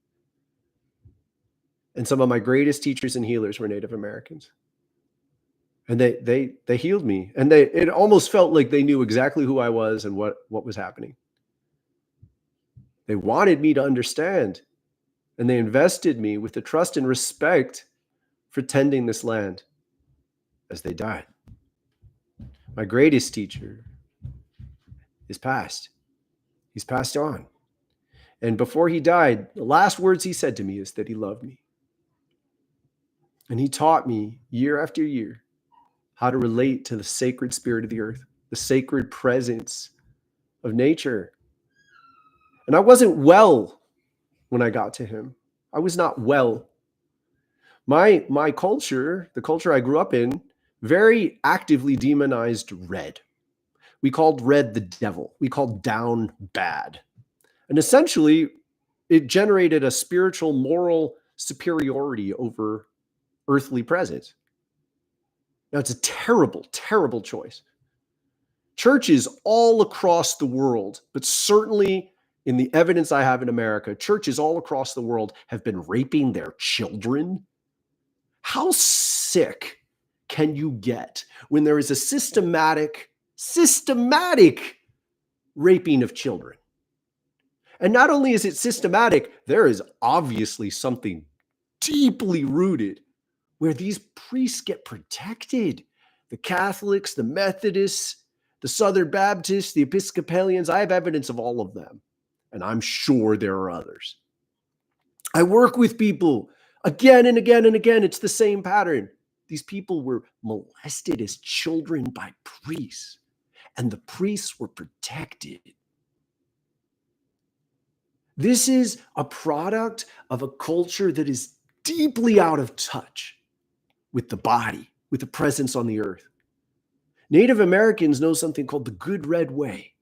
And some of my greatest teachers and healers were Native Americans. And they healed me. And it almost felt like they knew exactly who I was and what was happening. They wanted me to understand. And they invested me with the trust and respect for tending this land as they died. My greatest teacher is passed. He's passed on. And before he died, the last words he said to me is that he loved me. And he taught me year after year how to relate to the sacred spirit of the earth, the sacred presence of nature. And I wasn't well when I got to him. I was not well. My culture, the culture I grew up in, very actively demonized red. We called red the devil. We called down bad. And essentially, it generated a spiritual, moral superiority over earthly presence. Now, it's a terrible, terrible choice. Churches all across the world, but certainly in the evidence I have in America, churches all across the world have been raping their children. How sick can you get when there is a systematic raping of children? And not only is it systematic, there is obviously something deeply rooted where these priests get protected. The Catholics, the Methodists, the Southern Baptists, the Episcopalians, I have evidence of all of them. And I'm sure there are others. I work with people again and again and again. It's the same pattern. These people were molested as children by priests, and the priests were protected. This is a product of a culture that is deeply out of touch with the body, with the presence on the earth. Native Americans know something called the Good Red Way.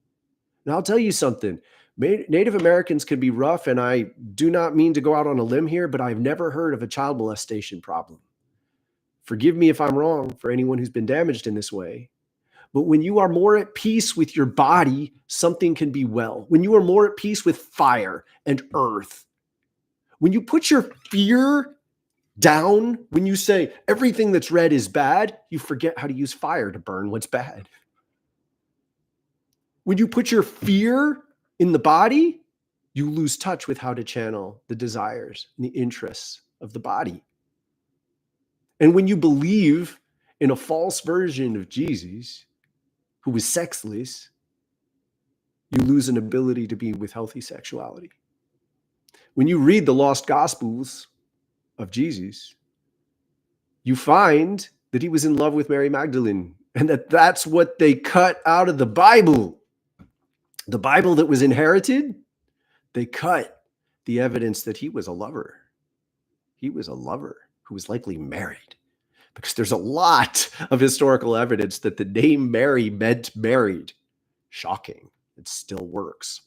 Now, I'll tell you something. Native Americans can be rough, and I do not mean to go out on a limb here, but I've never heard of a child molestation problem. Forgive me if I'm wrong for anyone who's been damaged in this way. But when you are more at peace with your body, something can be well. When you are more at peace with fire and earth, when you put your fear down, when you say everything that's red is bad, you forget how to use fire to burn what's bad. When you put your fear in the body, you lose touch with how to channel the desires and the interests of the body. And when you believe in a false version of Jesus, who was sexless, you lose an ability to be with healthy sexuality. When you read the lost gospels of Jesus, you find that he was in love with Mary Magdalene, and that's what they cut out of the Bible. The Bible that was inherited, they cut the evidence that he was a lover. He was a lover who was likely married, because there's a lot of historical evidence that the name Mary meant married. Shocking. It still works.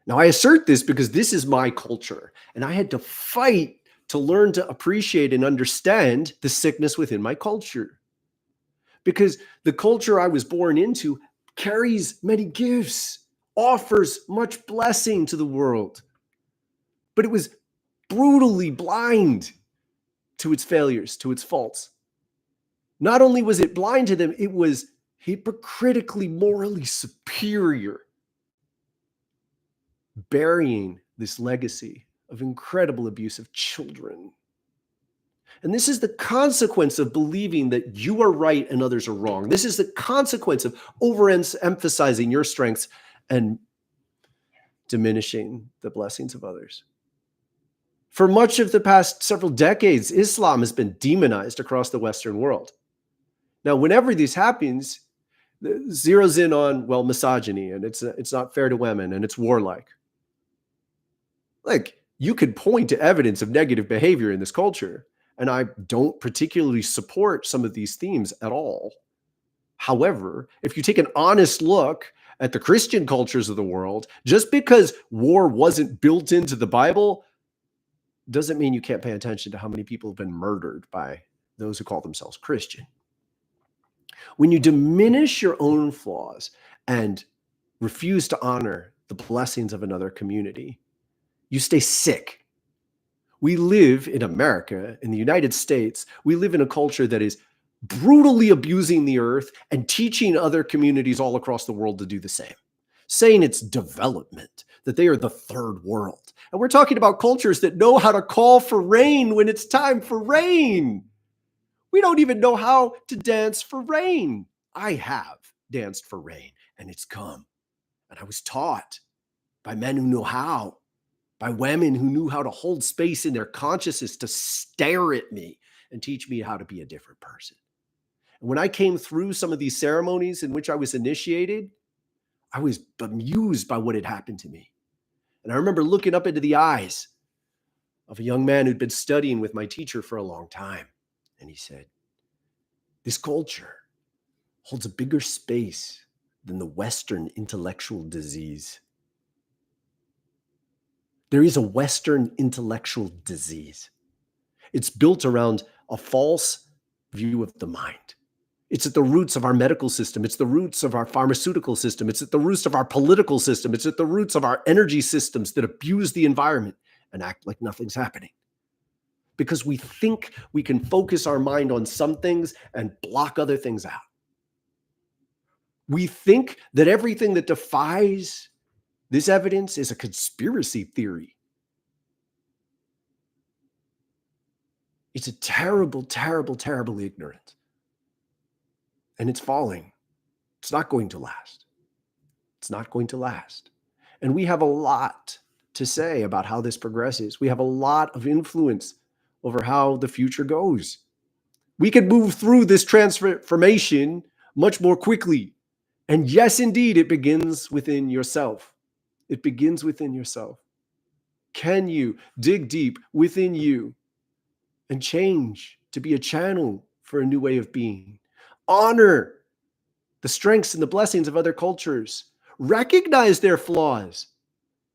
Now, I assert this because this is my culture, and I had to fight to learn to appreciate and understand the sickness within my culture. Because the culture I was born into carries many gifts, offers much blessing to the world, but it was brutally blind to its failures, to its faults. Not only was it blind to them, it was hypocritically morally superior, burying this legacy of incredible abuse of children. And this is the consequence of believing that you are right and others are wrong. This is the consequence of overemphasizing your strengths and diminishing the blessings of others. For much of the past several decades, Islam has been demonized across the Western world. Now, whenever this happens, it zeroes in on, well, misogyny, and it's not fair to women, and it's warlike. Like, you could point to evidence of negative behavior in this culture, and I don't particularly support some of these themes at all. However, if you take an honest look at the Christian cultures of the world, just because war wasn't built into the Bible doesn't mean you can't pay attention to how many people have been murdered by those who call themselves Christian. When you diminish your own flaws and refuse to honor the blessings of another community, you stay sick. We live in America, in the United States, we live in a culture that is brutally abusing the earth and teaching other communities all across the world to do the same, saying it's development, that they are the third world. And we're talking about cultures that know how to call for rain when it's time for rain. We don't even know how to dance for rain. I have danced for rain, and it's come. And I was taught by men who know how, by women who knew how to hold space in their consciousness to stare at me and teach me how to be a different person. And when I came through some of these ceremonies in which I was initiated, I was bemused by what had happened to me. And I remember looking up into the eyes of a young man who'd been studying with my teacher for a long time. And he said, "This culture holds a bigger space than the Western intellectual disease." There is a Western intellectual disease. It's built around a false view of the mind. It's at the roots of our medical system. It's the roots of our pharmaceutical system. It's at the roots of our political system. It's at the roots of our energy systems that abuse the environment and act like nothing's happening. Because we think we can focus our mind on some things and block other things out. We think that everything that defies this evidence is a conspiracy theory. It's a terrible, terrible, terrible ignorance. And it's falling. It's not going to last. It's not going to last. And we have a lot to say about how this progresses. We have a lot of influence over how the future goes. We can move through this transformation much more quickly. And yes, indeed, it begins within yourself. It begins within yourself. Can you dig deep within you and change to be a channel for a new way of being? Honor the strengths and the blessings of other cultures. Recognize their flaws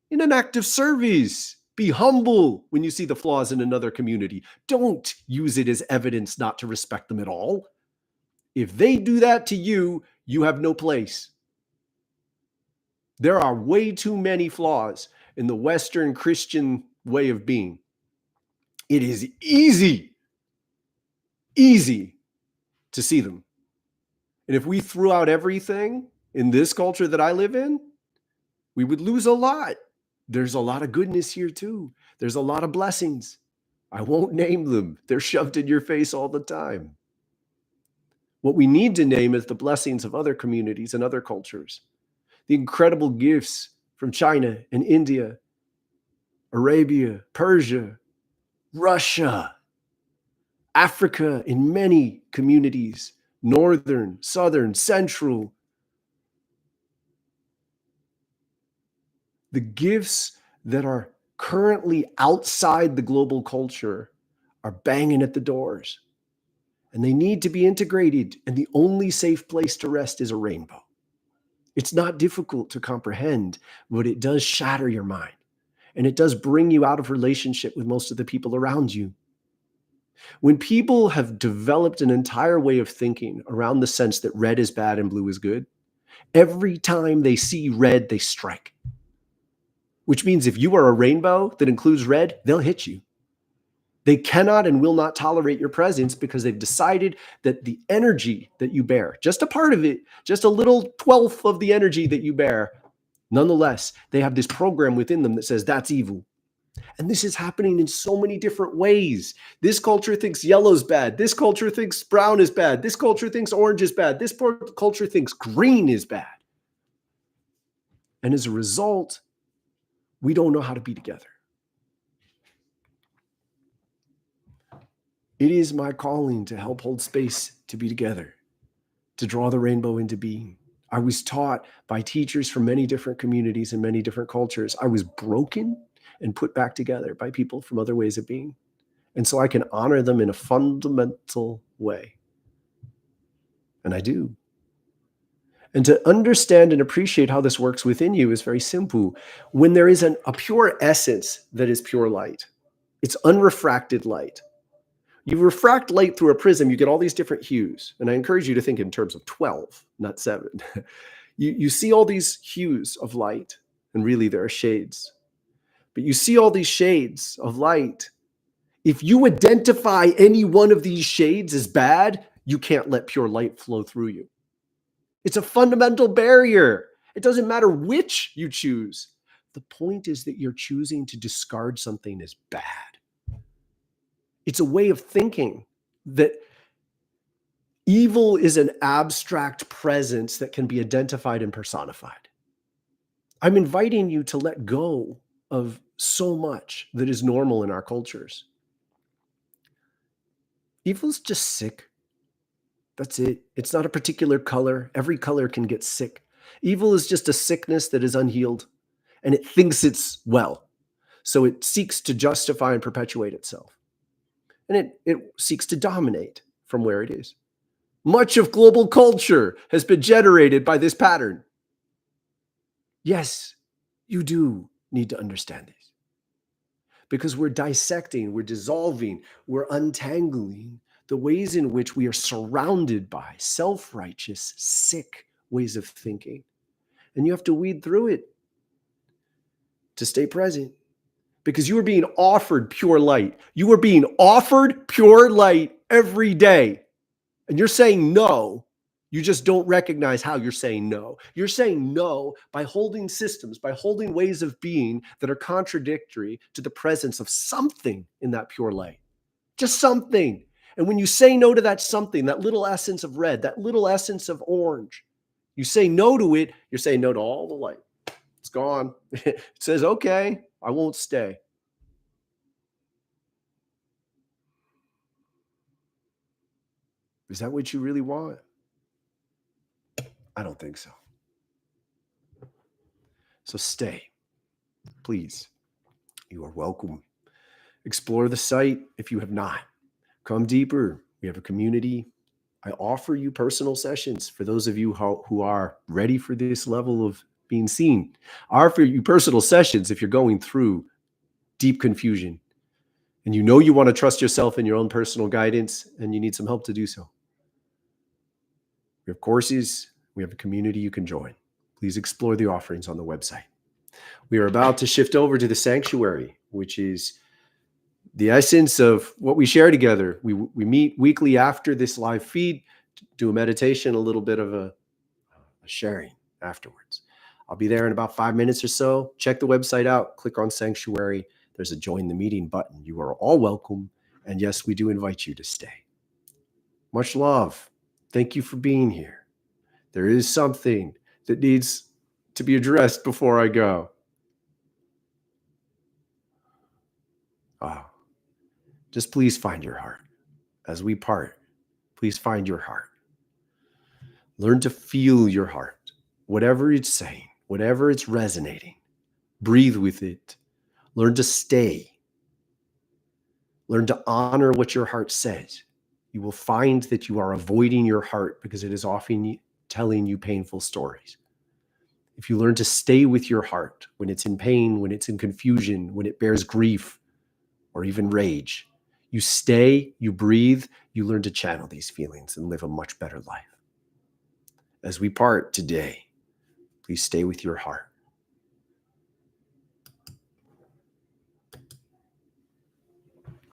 in an act of service. Be humble when you see the flaws in another community. Don't use it as evidence not to respect them at all. If they do that to you, you have no place. There are way too many flaws in the Western Christian way of being. It is easy to see them. And if we threw out everything in this culture that I live in, we would lose a lot. There's a lot of goodness here too. There's a lot of blessings. I won't name them. They're shoved in your face all the time. What we need to name is the blessings of other communities and other cultures. The incredible gifts from China and India, Arabia, Persia, Russia, Africa in many communities, northern, southern, central. The gifts that are currently outside the global culture are banging at the doors, and they need to be integrated, and the only safe place to rest is a rainbow. It's not difficult to comprehend, but it does shatter your mind, and it does bring you out of relationship with most of the people around you. When people have developed an entire way of thinking around the sense that red is bad and blue is good, every time they see red, they strike. Which means if you are a rainbow that includes red, they'll hit you. They cannot and will not tolerate your presence because they've decided that the energy that you bear, just a part of it, just a little 12th of the energy that you bear, nonetheless, they have this program within them that says that's evil. And this is happening in so many different ways. This culture thinks yellow's bad. This culture thinks brown is bad. This culture thinks orange is bad. This culture thinks green is bad. And as a result, we don't know how to be together. It is my calling to help hold space to be together, to draw the rainbow into being. I was taught by teachers from many different communities and many different cultures. I was broken and put back together by people from other ways of being. And so I can honor them in a fundamental way. And I do. And to understand and appreciate how this works within you is very simple. When there is a pure essence that is pure light, it's unrefracted light. You refract light through a prism, you get all these different hues. And I encourage you to think in terms of 12, not 7. You see all these hues of light, and really there are shades. But you see all these shades of light, If you identify any one of these shades as bad, you can't let pure light flow through you. It's a fundamental barrier. It doesn't matter which you choose. The point is that you're choosing to discard something as bad. It's a way of thinking that evil is an abstract presence that can be identified and personified. I'm inviting you to let go of so much that is normal in our cultures. Evil's just sick. That's it. It's not a particular color. Every color can get sick. Evil is just a sickness that is unhealed, and it thinks it's well. So it seeks to justify and perpetuate itself. And it seeks to dominate from where it is. Much of global culture has been generated by this pattern. Yes, you do need to understand this. Because we're dissecting, we're dissolving, we're untangling the ways in which we are surrounded by self-righteous, sick ways of thinking. And you have to weed through it to stay present. Because you are being offered pure light. You are being offered pure light every day. And you're saying no. You just don't recognize how you're saying no. You're saying no by holding systems, by holding ways of being that are contradictory to the presence of something in that pure light. Just something. And when you say no to that something, that little essence of red, that little essence of orange, you say no to it, you're saying no to all the light. It's gone. It says, okay, I won't stay. Is that what you really want? I don't think so. So stay, please. You are welcome. Explore the site if you have not. Come deeper. We have a community. I offer you personal sessions for those of you who are ready for this level of being seen. I offer you personal sessions if you're going through deep confusion and you know you want to trust yourself in your own personal guidance and you need some help to do so. We have courses. We have a community you can join. Please explore the offerings on the website. We are about to shift over to the sanctuary, which is the essence of what we share together. We meet weekly after this live feed, do a meditation, a little bit of a sharing afterwards. I'll be there in about 5 minutes or so. Check the website out. Click on Sanctuary. There's a join the meeting button. You are all welcome. And yes, we do invite you to stay. Much love. Thank you for being here. There is something that needs to be addressed before I go. Just please find your heart. As we part, please find your heart. Learn to feel your heart. Whatever it's saying, whatever it's resonating, breathe with it. Learn to stay. Learn to honor what your heart says. You will find that you are avoiding your heart because it is often telling you painful stories. If you learn to stay with your heart when it's in pain, when it's in confusion, when it bears grief, or even rage, you stay, you breathe, you learn to channel these feelings and live a much better life. As we part today, please stay with your heart.